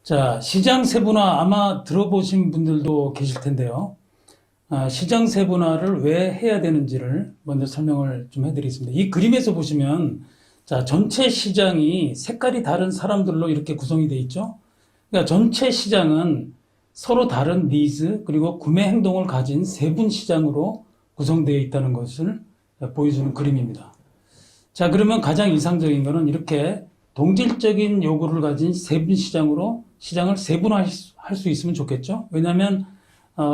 자, 시장 세분화 아마 들어보신 분들도 계실 텐데요. 시장 세분화를 왜 해야 되는지를 먼저 설명을 좀 해드리겠습니다. 이 그림에서 보시면 자, 전체 시장이 색깔이 다른 사람들로 이렇게 구성이 되어 있죠. 그러니까 전체 시장은 서로 다른 니즈 그리고 구매 행동을 가진 세분 시장으로 구성되어 있다는 것을 보여주는 그림입니다. 자, 그러면 가장 이상적인 것은 이렇게 동질적인 요구를 가진 세분 시장으로 시장을 세분화할 수 있으면 좋겠죠. 왜냐하면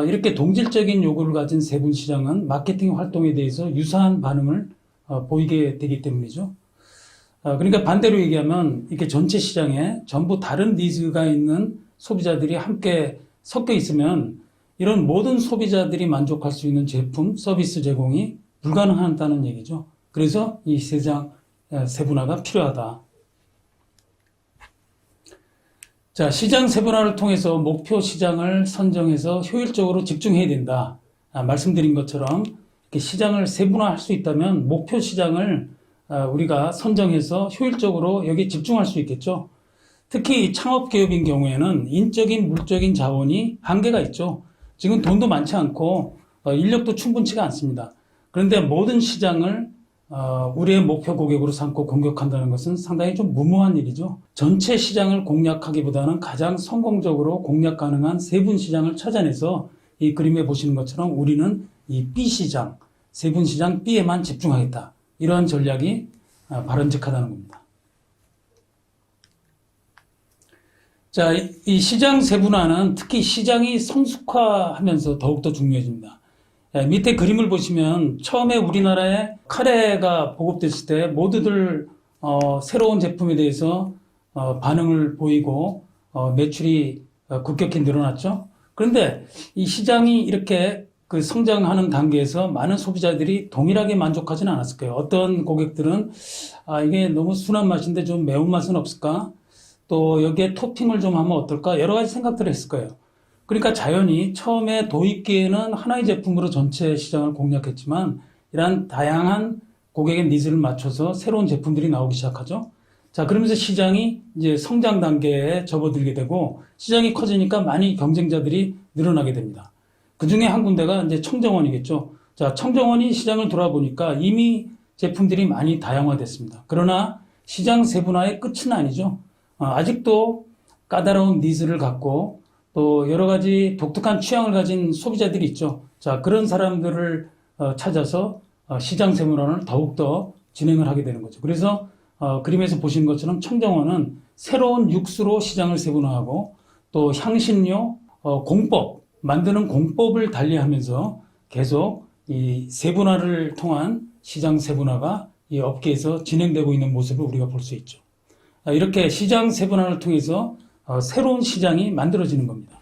이렇게 동질적인 요구를 가진 세분 시장은 마케팅 활동에 대해서 유사한 반응을 보이게 되기 때문이죠. 그러니까 반대로 얘기하면 이렇게 전체 시장에 전부 다른 니즈가 있는 소비자들이 함께 섞여 있으면 이런 모든 소비자들이 만족할 수 있는 제품, 서비스 제공이 불가능하다는 얘기죠. 그래서 이 시장 세분화가 필요하다. 자, 시장 세분화를 통해서 목표 시장을 선정해서 효율적으로 집중해야 된다. 말씀드린 것처럼 이렇게 시장을 세분화할 수 있다면 목표 시장을 우리가 선정해서 효율적으로 여기에 집중할 수 있겠죠. 특히 창업 기업인 경우에는 인적인, 물적인 자원이 한계가 있죠. 지금 돈도 많지 않고 인력도 충분치가 않습니다. 그런데 모든 시장을 우리의 목표 고객으로 삼고 공격한다는 것은 상당히 좀 무모한 일이죠. 전체 시장을 공략하기보다는 가장 성공적으로 공략 가능한 세분 시장을 찾아내서 이 그림에 보시는 것처럼 우리는 이 B 시장, 세분 시장 B에만 집중하겠다. 이러한 전략이 바람직하다는 겁니다. 자, 이 시장 세분화는 특히 시장이 성숙화하면서 더욱더 중요해집니다. 밑에 그림을 보시면 처음에 우리나라에 카레가 보급됐을 때 모두들 새로운 제품에 대해서 반응을 보이고 매출이 급격히 늘어났죠. 그런데 이 시장이 이렇게 그 성장하는 단계에서 많은 소비자들이 동일하게 만족하지는 않았을 거예요. 어떤 고객들은 이게 너무 순한 맛인데 좀 매운맛은 없을까? 또 여기에 토핑을 좀 하면 어떨까? 여러 가지 생각들을 했을 거예요. 그러니까 자연히 처음에 도입기에는 하나의 제품으로 전체 시장을 공략했지만 이러한 다양한 고객의 니즈를 맞춰서 새로운 제품들이 나오기 시작하죠. 자, 그러면서 시장이 이제 성장 단계에 접어들게 되고 시장이 커지니까 많이 경쟁자들이 늘어나게 됩니다. 그 중에 한 군데가 이제 청정원이겠죠. 자, 청정원이 시장을 돌아보니까 이미 제품들이 많이 다양화됐습니다. 그러나 시장 세분화의 끝은 아니죠. 아직도 까다로운 니즈를 갖고 또 여러 가지 독특한 취향을 가진 소비자들이 있죠. 자, 그런 사람들을 찾아서 시장 세분화를 더욱더 진행을 하게 되는 거죠. 그래서 그림에서 보시는 것처럼 청정원은 새로운 육수로 시장을 세분화하고 또 향신료, 공법, 만드는 공법을 달리하면서 계속 이 세분화를 통한 시장 세분화가 이 업계에서 진행되고 있는 모습을 우리가 볼 수 있죠. 이렇게 시장 세분화를 통해서 새로운 시장이 만들어지는 겁니다.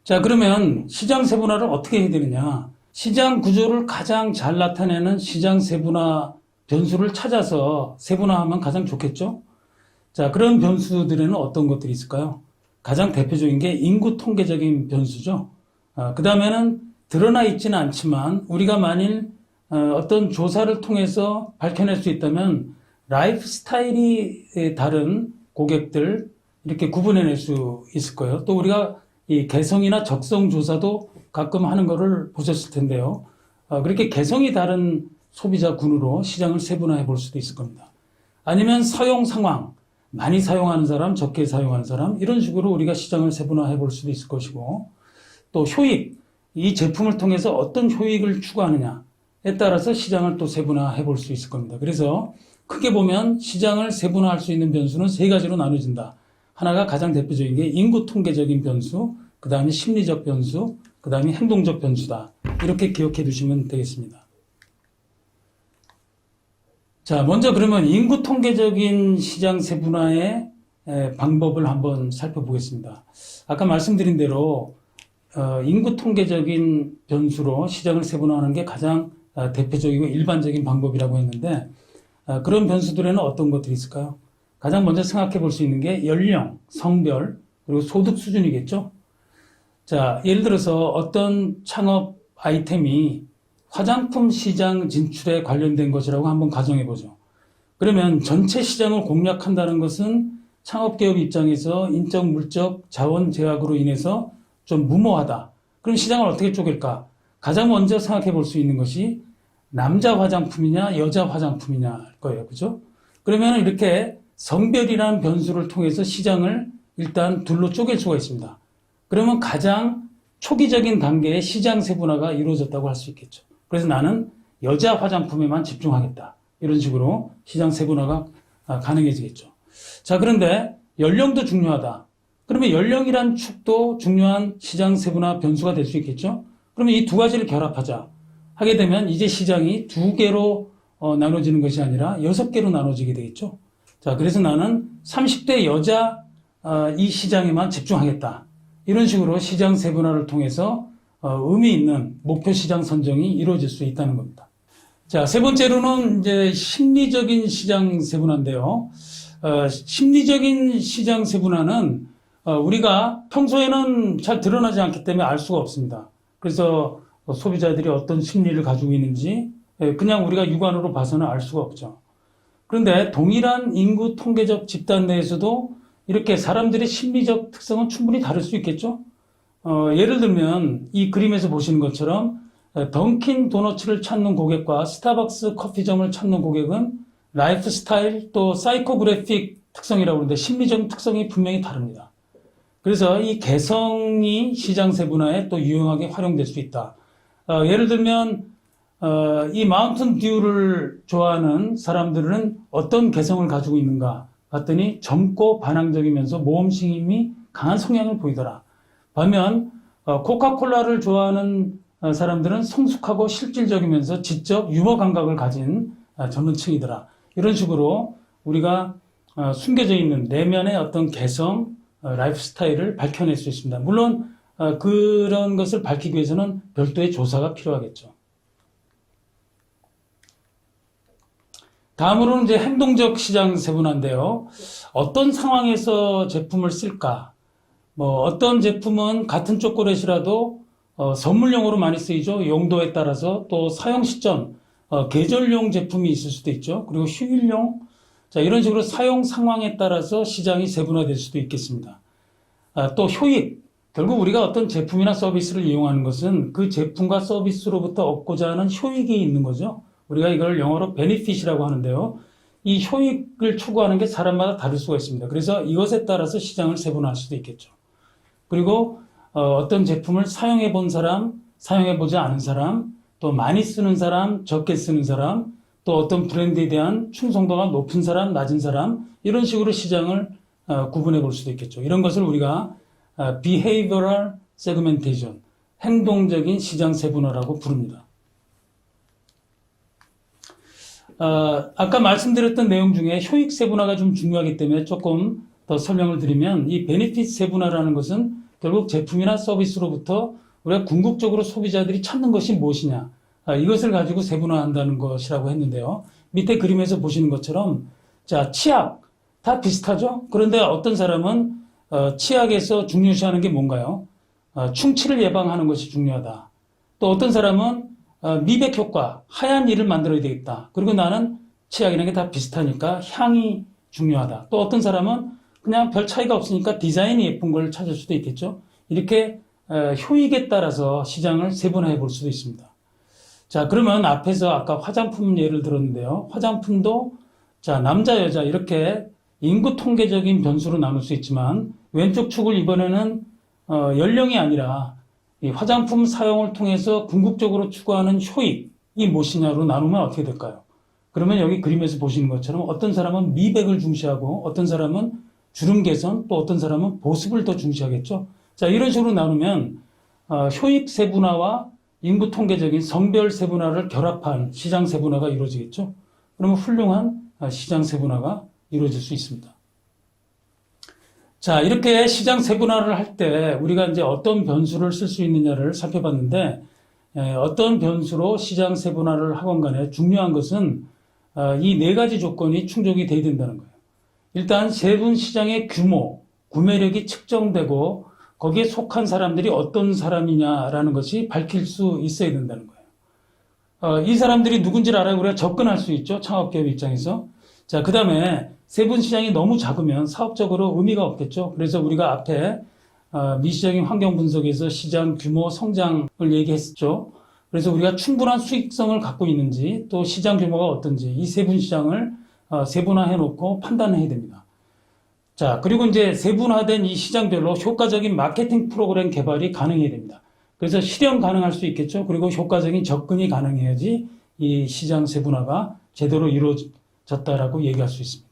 자, 그러면 시장 세분화를 어떻게 해야 되느냐? 시장 구조를 가장 잘 나타내는 시장 세분화 변수를 찾아서 세분화하면 가장 좋겠죠? 자, 그런 변수들에는 어떤 것들이 있을까요? 가장 대표적인 게 인구 통계적인 변수죠. 그 다음에는 드러나 있지는 않지만 우리가 만일 어떤 조사를 통해서 밝혀낼 수 있다면 라이프 스타일이 다른 고객들 이렇게 구분해낼 수 있을 거예요. 또 우리가 이 개성이나 적성 조사도 가끔 하는 거를 보셨을 텐데요. 그렇게 개성이 다른 소비자군으로 시장을 세분화해 볼 수도 있을 겁니다. 아니면 사용 상황, 많이 사용하는 사람, 적게 사용하는 사람 이런 식으로 우리가 시장을 세분화해 볼 수도 있을 것이고 또 효익, 이 제품을 통해서 어떤 효익을 추구하느냐에 따라서 시장을 또 세분화해 볼 수 있을 겁니다. 그래서 크게 보면 시장을 세분화할 수 있는 변수는 세 가지로 나눠진다. 하나가 가장 대표적인 게 인구 통계적인 변수, 그 다음에 심리적 변수, 그 다음에 행동적 변수다. 이렇게 기억해 두시면 되겠습니다. 자, 먼저 그러면 인구 통계적인 시장 세분화의 방법을 한번 살펴보겠습니다. 아까 말씀드린 대로 인구 통계적인 변수로 시장을 세분화하는 게 가장 대표적이고 일반적인 방법이라고 했는데 그런 변수들에는 어떤 것들이 있을까요? 가장 먼저 생각해 볼 수 있는 게 연령, 성별, 그리고 소득 수준이겠죠? 자, 예를 들어서 어떤 창업 아이템이 화장품 시장 진출에 관련된 것이라고 한번 가정해 보죠. 그러면 전체 시장을 공략한다는 것은 창업기업 입장에서 인적, 물적, 자원 제약으로 인해서 좀 무모하다. 그럼 시장을 어떻게 쪼갤까? 가장 먼저 생각해 볼 수 있는 것이 남자 화장품이냐, 여자 화장품이냐일 거예요. 그죠? 그러면 이렇게 성별이라는 변수를 통해서 시장을 일단 둘로 쪼갤 수가 있습니다. 그러면 가장 초기적인 단계에 시장 세분화가 이루어졌다고 할 수 있겠죠. 그래서 나는 여자 화장품에만 집중하겠다. 이런 식으로 시장 세분화가 가능해지겠죠. 자, 그런데 연령도 중요하다. 그러면 연령이란 축도 중요한 시장 세분화 변수가 될 수 있겠죠. 그러면 이 두 가지를 결합하자. 하게 되면 이제 시장이 두 개로 나눠지는 것이 아니라 6개로 나눠지게 되겠죠. 자, 그래서 나는 30대 여자 이 시장에만 집중하겠다. 이런 식으로 시장 세분화를 통해서 의미 있는 목표 시장 선정이 이루어질 수 있다는 겁니다. 자, 세 번째로는 이제 심리적인 시장 세분화인데요. 심리적인 시장 세분화는 우리가 평소에는 잘 드러나지 않기 때문에 알 수가 없습니다. 그래서 소비자들이 어떤 심리를 가지고 있는지 그냥 우리가 육안으로 봐서는 알 수가 없죠. 그런데 동일한 인구 통계적 집단 내에서도 이렇게 사람들의 심리적 특성은 충분히 다를 수 있겠죠. 예를 들면 이 그림에서 보시는 것처럼 던킨 도너츠를 찾는 고객과 스타벅스 커피점을 찾는 고객은 라이프 스타일 또 사이코그래픽 특성이라고 하는데 심리적 특성이 분명히 다릅니다. 그래서 이 개성이 시장 세분화에 또 유용하게 활용될 수 있다. 예를 들면 이 마운틴 듀를 좋아하는 사람들은 어떤 개성을 가지고 있는가 봤더니 젊고 반항적이면서 모험심이 강한 성향을 보이더라. 반면 코카콜라를 좋아하는 사람들은 성숙하고 실질적이면서 지적 유머 감각을 가진 젊은 층이더라. 이런 식으로 우리가 숨겨져 있는 내면의 어떤 개성, 라이프 스타일을 밝혀낼 수 있습니다. 물론 그런 것을 밝히기 위해서는 별도의 조사가 필요하겠죠. 다음으로는 이제 행동적 시장 세분화인데요. 어떤 상황에서 제품을 쓸까? 어떤 제품은 같은 초콜릿이라도 선물용으로 많이 쓰이죠. 용도에 따라서 또 사용 시점, 계절용 제품이 있을 수도 있죠. 그리고 휴일용, 자, 이런 식으로 사용 상황에 따라서 시장이 세분화될 수도 있겠습니다. 또 효익, 결국 우리가 어떤 제품이나 서비스를 이용하는 것은 그 제품과 서비스로부터 얻고자 하는 효익이 있는 거죠. 우리가 이걸 영어로 베니핏이라고 하는데요. 이 효익을 추구하는 게 사람마다 다를 수가 있습니다. 그래서 이것에 따라서 시장을 세분화할 수도 있겠죠. 그리고 어떤 제품을 사용해 본 사람, 사용해 보지 않은 사람, 또 많이 쓰는 사람, 적게 쓰는 사람, 또 어떤 브랜드에 대한 충성도가 높은 사람, 낮은 사람, 이런 식으로 시장을 구분해 볼 수도 있겠죠. 이런 것을 우리가 behavioral segmentation, 행동적인 시장 세분화라고 부릅니다. 아까 말씀드렸던 내용 중에 효익 세분화가 좀 중요하기 때문에 조금 더 설명을 드리면 이 베니핏 세분화라는 것은 결국 제품이나 서비스로부터 우리가 궁극적으로 소비자들이 찾는 것이 무엇이냐, 이것을 가지고 세분화한다는 것이라고 했는데요. 밑에 그림에서 보시는 것처럼 자, 치약 다 비슷하죠? 그런데 어떤 사람은 치약에서 중요시하는 게 뭔가요? 충치를 예방하는 것이 중요하다. 또 어떤 사람은 미백 효과, 하얀 이를 만들어야 되겠다. 그리고 나는 치약이라는 게 다 비슷하니까 향이 중요하다. 또 어떤 사람은 그냥 별 차이가 없으니까 디자인이 예쁜 걸 찾을 수도 있겠죠. 이렇게 효익에 따라서 시장을 세분화해 볼 수도 있습니다. 자, 그러면 앞에서 아까 화장품 예를 들었는데요. 화장품도 자, 남자, 여자 이렇게 인구 통계적인 변수로 나눌 수 있지만 왼쪽 축을 이번에는 연령이 아니라 이 화장품 사용을 통해서 궁극적으로 추구하는 효익이 무엇이냐로 나누면 어떻게 될까요? 그러면 여기 그림에서 보시는 것처럼 어떤 사람은 미백을 중시하고 어떤 사람은 주름 개선 또 어떤 사람은 보습을 더 중시하겠죠. 자, 이런 식으로 나누면 효익 세분화와 인구 통계적인 성별 세분화를 결합한 시장 세분화가 이루어지겠죠. 그러면 훌륭한 시장 세분화가 이루어질 수 있습니다. 자, 이렇게 시장 세분화를 할 때 우리가 이제 어떤 변수를 쓸 수 있느냐를 살펴봤는데 어떤 변수로 시장 세분화를 하건 간에 중요한 것은 이 네 가지 조건이 충족이 돼야 된다는 거예요. 일단 세분 시장의 규모, 구매력이 측정되고 거기에 속한 사람들이 어떤 사람이냐라는 것이 밝힐 수 있어야 된다는 거예요. 이 사람들이 누군지를 알아야 우리가 접근할 수 있죠. 창업기업 입장에서. 자, 그 다음에 세분 시장이 너무 작으면 사업적으로 의미가 없겠죠. 그래서 우리가 앞에 미시적인 환경 분석에서 시장 규모 성장을 얘기했죠. 그래서 우리가 충분한 수익성을 갖고 있는지 또 시장 규모가 어떤지 이 세분 시장을 세분화해 놓고 판단해야 됩니다. 자, 그리고 이제 세분화된 이 시장별로 효과적인 마케팅 프로그램 개발이 가능해야 됩니다. 그래서 실현 가능할 수 있겠죠. 그리고 효과적인 접근이 가능해야지 이 시장 세분화가 제대로 이루어졌다라고 얘기할 수 있습니다.